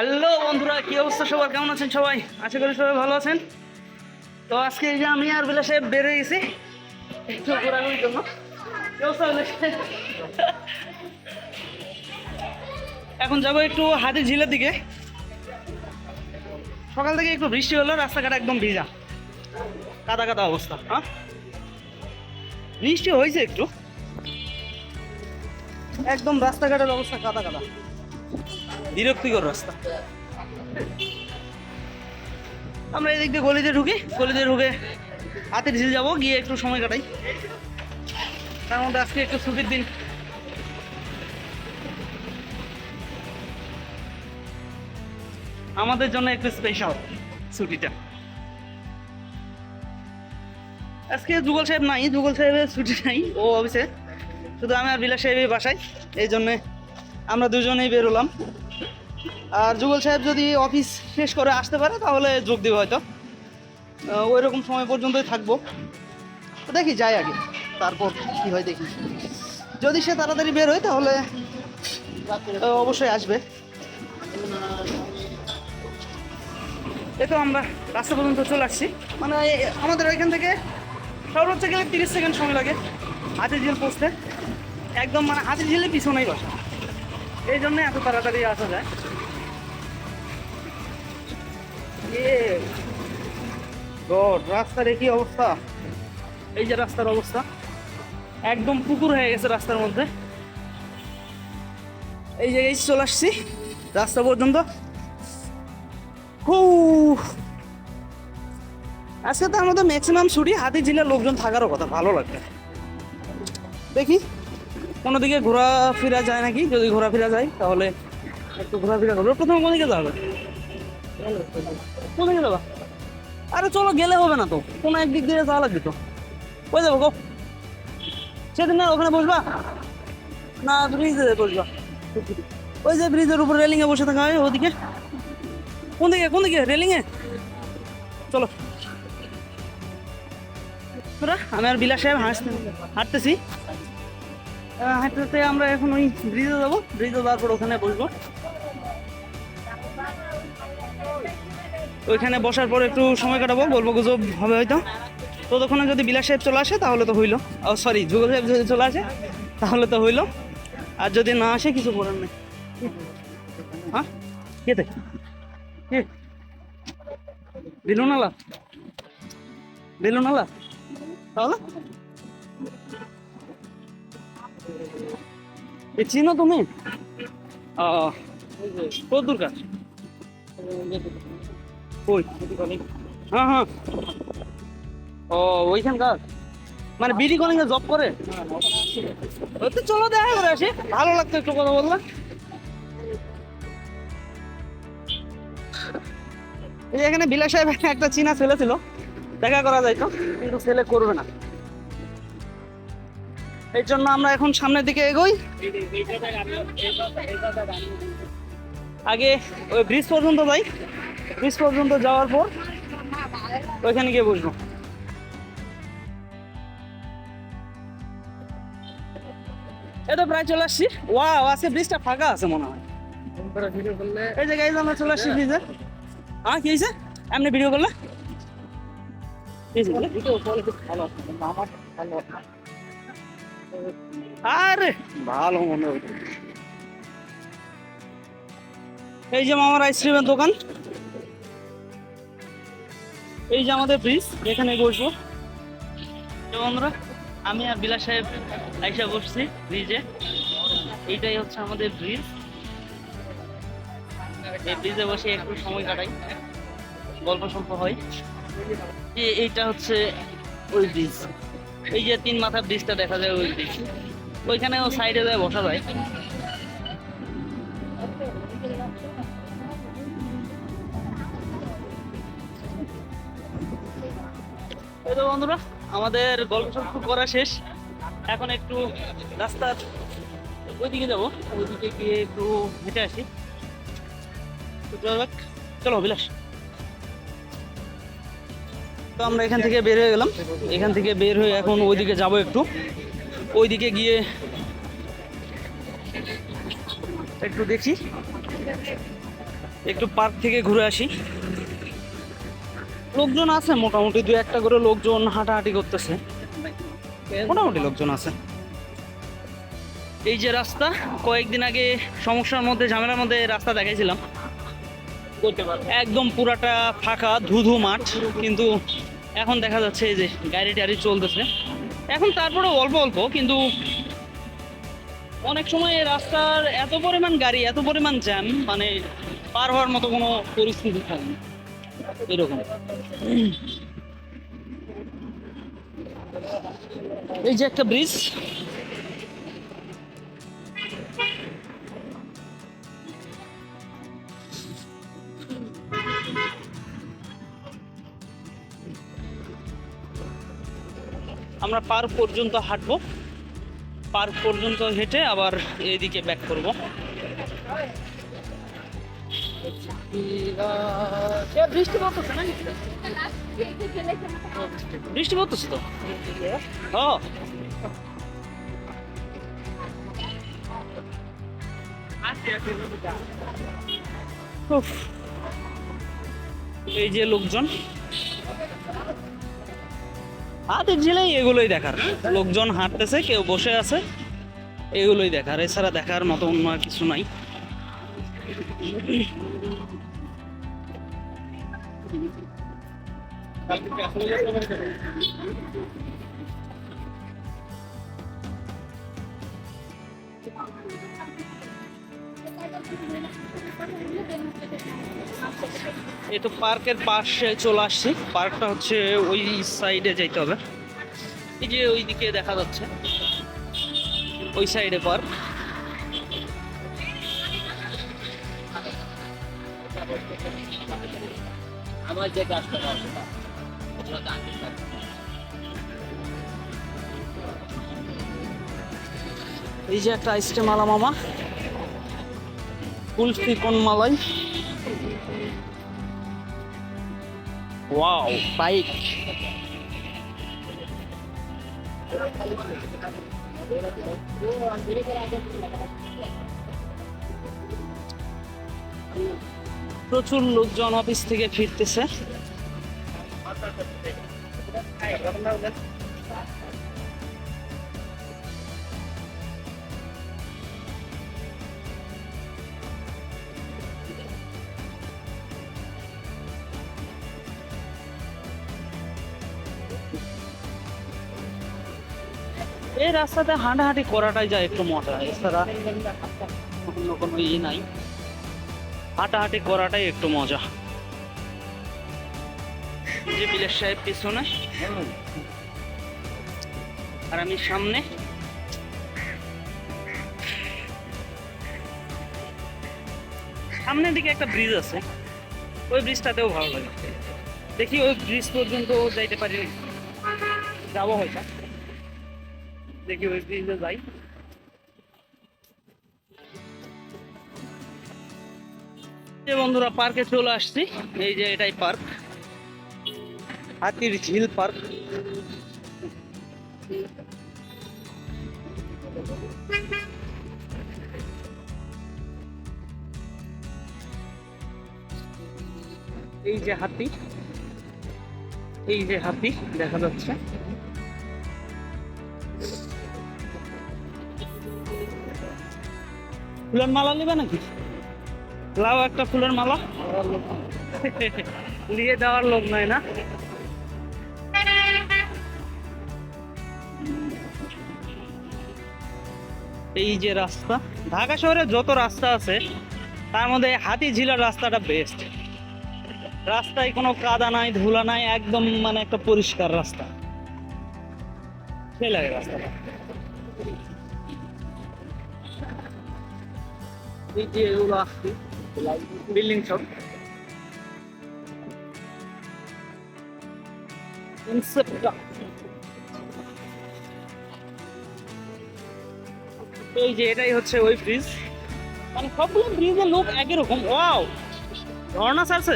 Hello বন্ধুরা, কি অবস্থা সবার? কেমন আছেন সবাই? আশা করি সবাই ভালো আছেন। তো আজকে এই যে আমি আর বিলাস সাহেব বেরিয়ে গেছি একটু ঘোরাঘুরির জন্য। কি অবস্থা বিলাস? এখন যাবো একটু হাতির ঝিলের দিকে। সকাল থেকে একটু বৃষ্টি হলো, রাস্তাঘাট একদম ভিজা, কাদা কাদা অবস্থা। হ্যাঁ, বৃষ্টি হয়েছে একটু, একদম রাস্তাঘাটের অবস্থা কাদা কাদা, বিরক্তিকর রাস্তা। আমরা এদিক দিয়ে গলিতে ঢুকে হাতির ঝিল যাবো, গিয়ে একটু সময় কাটাই। তার মধ্যে আজকে একটু ছুটির দিন, আমাদের জন্য একটু স্পেশাল ছুটিটা। আজকে যুগল সাহেব নাই, যুগল সাহেবের ছুটি নাই, ও অফিসে, শুধু আমি আর বিলাস সাহেবের বাসায়। এই জন্যে আমরা দুজনেই বেরোলাম। আর যুগল সাহেব যদি অফিস শেষ করে আসতে পারে তাহলে যোগ দেবে হয়তো, ওই রকম সময় পর্যন্তই থাকবো। তো দেখি যাই আগে, তারপর কি হয় দেখি। যদি সে তাড়াতাড়ি বের হয় তাহলে অবশ্যই আসবে। এই তো আমরা রাস্তা পর্যন্ত চলে আসছি, মানে আমাদের ওইখান থেকে সর্বোচ্চ গেলে 30 সেকেন্ড সময় লাগে হাতির ঝিল পৌঁছতে। একদম মানে হাতির ঝিলের পিছনেই বসা, এই জন্যে এত তাড়াতাড়ি আসা যায়। রাস্তার কি অবস্থা! এই যে রাস্তার অবস্থা, একদম পুকুর হয়ে গেছে রাস্তার মধ্যে। এই জায়গায় চলে আসছি রাস্তা পর্যন্ত। আজকে তো আমাদের ম্যাক্সিমাম ছুটি, হাতির ঝিলের লোকজন থাকারও কথা, ভালো লাগবে। দেখি কোনো দিকে ঘোরাফেরা যায় নাকি, যদি ঘোরাফেরা যায় তাহলে একটু ঘোরাফেরা করবো। প্রথমে কোন দিকে যাবে? কোন দিকে যাবা? আরে চলো, গেলে হবে না তো, কোনো একদিক দিয়ে যাওয়া লাগবে তো। কই যাবো গো? সেদিন না ওখানে বসবা না, ব্রিজে বসবা? ওই যে ব্রিজের উপর রেলিংয়ে বসে থাকা হয়, ওদিকে। কোন দিকে রেলিংয়ে? চলো। আমি আর বিলাস সাহেব হাঁটতেছি, হাঁটতে আমরা এখন ওই ব্রিজে যাবো। ব্রিজে যাওয়ার পর ওখানে বসবো। ওইখানে বসার পর একটু সময় কাটাবো, গল্প গুজব হবে হয়তো। ততক্ষণে যদি বিলাস সাহেব চলে আসে তাহলে তো হইলো, সরি যুগল সাহেব যদি চলে আসে তাহলে তো হইলো। আর যদি না আসে কিছু করার নেই। হ্যাঁ, কেতে কে? বেলুনালা তাহলে চিনো তুমি? কত দূর কাজ? ওই হ্যাঁ হ্যাঁ, ওইখানকার মানে বিডি কলিং এ জব করে। ওই তো চলো দেখা করে আসি, ভালো লাগতো একটু কথা বললা। এখানে বিলাস সাহেব একটা চীনা ছেলে ছিল, দেখা করা যাইতো, কিন্তু ছেলে করবে না। এই জন্য আমরা এখন সামনের দিকে এগোই। আগে ওই ব্রিজ পর্যন্ত যাই, ব্রিজ পর্যন্ত যাওয়ার পর ওইখানে গিয়ে বসবো। এটা প্রায় চলে আসছি। ওয়াও, আজকে ব্রিজটা ফাঁকা আছে মনে হয়। এই যে গাইজ আমরা চলে আসছি ব্রিজে। হ্যাঁ, কি হয়েছে? এমনি ভিডিও করলে আরে ভালো মনে হয়। এই যে মামার আইসক্রিমের দোকান, এই যে আমাদের ব্রিজ, এখানে বসবো। বন্ধুরা, আমি আর বিলাস সাহেব আইসা বসছি ব্রিজে। এইটাই হচ্ছে আমাদের ব্রিজ। এই ব্রিজে বসে একটু সময় কাটাই, গল্প সল্প হয়। এইটা হচ্ছে ওই ব্রিজ, এই যে 3 মাথার ব্রিজটা দেখা যায়, ওই ব্রিজ। ওইখানেও সাইডে যায় বসা যায়। এই তো বন্ধুরা, আমাদের গল্প সল্প করা শেষ। এখন একটু রাস্তার ওইদিকে যাবো, ওইদিকে গিয়ে একটু হেঁটে আসি। চলো বিলাস। তো আমরা এখান থেকে বের হয়ে গেলাম, এখান থেকে বের হয়ে এখন ওইদিকে যাবো একটু। ওইদিকে গিয়ে একটু দেখি একটু পার্ক থেকে ঘুরে আসি। লোকজন আছে মোটামুটি, দু একটা করে লোকজন হাঁটাহাঁটি করতেছে, মোটামুটি লোকজন আছে। এই যে রাস্তা, কয়েকদিন আগে সমস্যার মধ্যে ঝামেলার মধ্যে রাস্তা দেখাইছিলাম, একদম পুরাটা ফাঁকা ধুধু মাঠ, কিন্তু এখন দেখা যাচ্ছে এই যে গাড়ি টাড়ি চলতেছে এখন, তারপরে অল্প অল্প, কিন্তু অনেক সময় এই রাস্তার এত পরিমাণ গাড়ি, এত পরিমাণ জ্যাম, মানে পার হওয়ার মতো কোনো পরিস্থিতি থাকে না এরকম। এই যে একটা ব্রিজ, আমরা পার্ক পর্যন্ত হাঁটবো, পার্ক পর্যন্ত হেঁটে আবার এইদিকে ব্যাক করব। বৃষ্টি পড়তেছে না? বৃষ্টি পড়তেছে তো। ও উফ, এই যে লোকজন, হাতের ঝিলেই এগুলোই দেখার, লোকজন হাঁটতেছে, কেউ বসে আছে, এগুলোই দেখার, এছাড়া দেখার মতো অন্য আর কিছু নাই। এই তো পার্কের পাশে চলে আসছি, পার্কটা হচ্ছে ওই সাইডে যাইতে হবে, এই যে ওইদিকে দেখা যাচ্ছে ওই সাইডে পার্ক। আমার যে গাছটা, এই যে একটা আইসক্রিম আলা মামা, কুলফি কোন মালাই, ওয়াও বাইক। প্রচুর লোকজন অফিস থেকে ফিরতেছে। এই রাস্তাতে হাঁটাহাঁটি করাটাই যায় একটু মজা, এছাড়া অন্য কোনো নাই, হাঁটাহাঁটি করাটাই একটু মজা। যে বিলের সাহেব পিছনে আর আমি সামনে, সামনের দিকে একটা ব্রিজ আছে, ওই ব্রিজটাতেও ভালো লাগে। দেখি ওই ব্রিজ পর্যন্ত যাইতে পারি, যাবো হয়তো, দেখি ওই ব্রিজে যাই। যে বন্ধুরা পার্কে চলে আসছি, এই যে এটাই পার্ক, হাতির ঝিল পার্ক। এই যে হাতি, এই যে হাতি দেখা যাচ্ছে। ফুলের মালা নেবে নাকি? লাও একটা ফুলের মালা, নিয়ে দেওয়ার লোক নাই না। এই যে রাস্তা, ঢাকা শহরে যত রাস্তা আছে তার মধ্যে হাতিঝিলার রাস্তাটা বেস্ট। রাস্তায় কোনো কাদা নাই, ধুলা নাই, একদম মানে একটা পরিষ্কার রাস্তা, সেই লাগে রাস্তাটা। এই যে এগুলো আসছে বিল্ডিং সব, এই যে এটাই হচ্ছে ওই ব্রিজ, মানে সবগুলো ব্রিজের লোক একই রকম। ওয়াও, ঝর্ণা ছাড়ছে,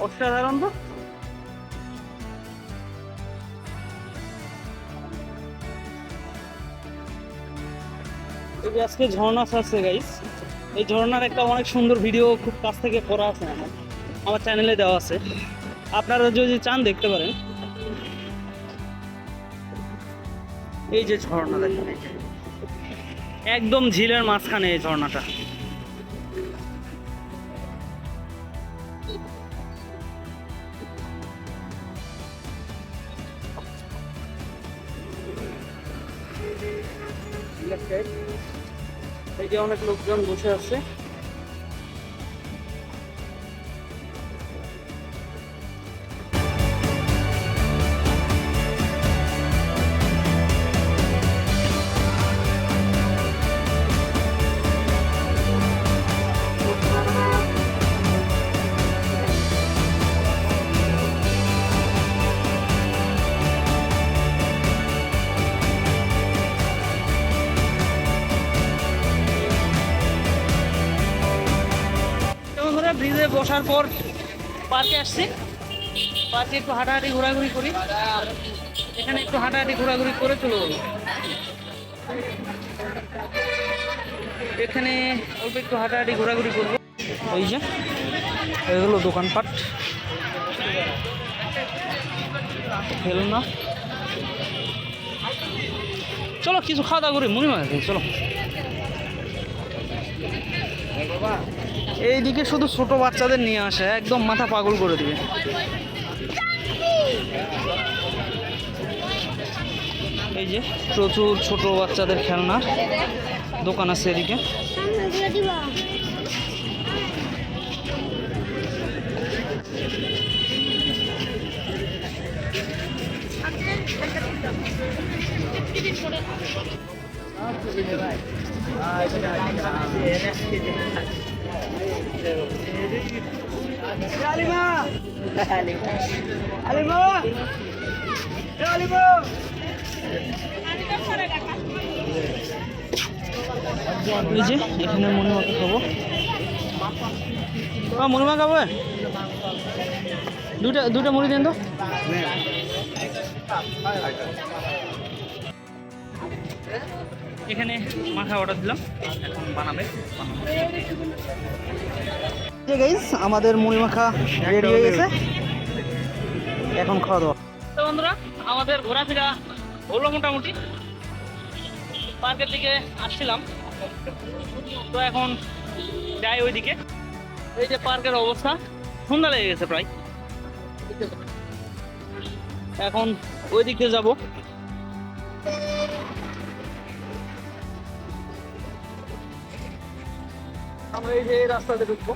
অসাধারণ তো। এই যে আজকে ঝর্ণা ছাড়ছে গাইস, এই ঝর্ণার একটা অনেক সুন্দর ভিডিও খুব কাছ থেকে করা আছে আমার চ্যানেলে দেওয়া আছে, আপনারা যদি চান দেখতে পারেন। এই যে ঝর্ণা দেখেন, এই যে একদম ঝিলের মাঝখানে এই ঝর্ণাটা। এই যে অনেক লোকজন বসে আছে। ব্রিজে বসার পর পার্কে আসছি, পার্কে একটু হাঁটাহাঁটি ঘোরাঘুরি করি, এখানে একটু হাঁটাহাঁটি ঘোরাঘুরি করে চলে যাবো। এখানে অল্প একটু হাঁটাহাঁটি ঘোরাঘুরি করবো। এই যে এগুলো দোকানপাট, খেলনা। চলো কিছু খাওয়া দাওয়া করি, মুড়ি মাছ চলো। এইদিকে শুধু ছোট বাচ্চাদের নিয়ে আসে, একদম মাথা পাগল করে দিবে। এই যে প্রচুর ছোট বাচ্চাদের খেলনার দোকান আছে এদিকে। আলিমা আলিমা আলিমা এই যে এখানে মনিমাকে খাবো। মনিমা খাবো, দুটা মুড়ি দেন তো। এখানে মাখা অর্ডার দিলাম, এখন বানাবে। গাইস আমাদের মুড়ি মাখা রেডি হয়ে গেছে, এখন খাওয়া দাওয়া। তো বন্ধুরা আমাদের ঘোরাফেরা হলো মোটামুটি, পার্কের দিকে আসছিলাম, তো এখন যাই ওইদিকে। এই যে পার্কের অবস্থা, সন্ধ্যা লেগে গেছে প্রায়, এখন ওই দিকে যাব। আমরা এই যে রাস্তাতে ঢুকবো।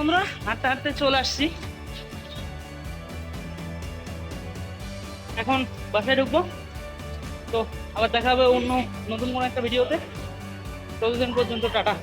আমরা হাঁটতে হাঁটতে চলে আসছি, এখন বাসায় ঢুকবো। তো আবার দেখা হবে অন্য নতুন কোনো একটা ভিডিওতে, ততদিন পর্যন্ত টাটা।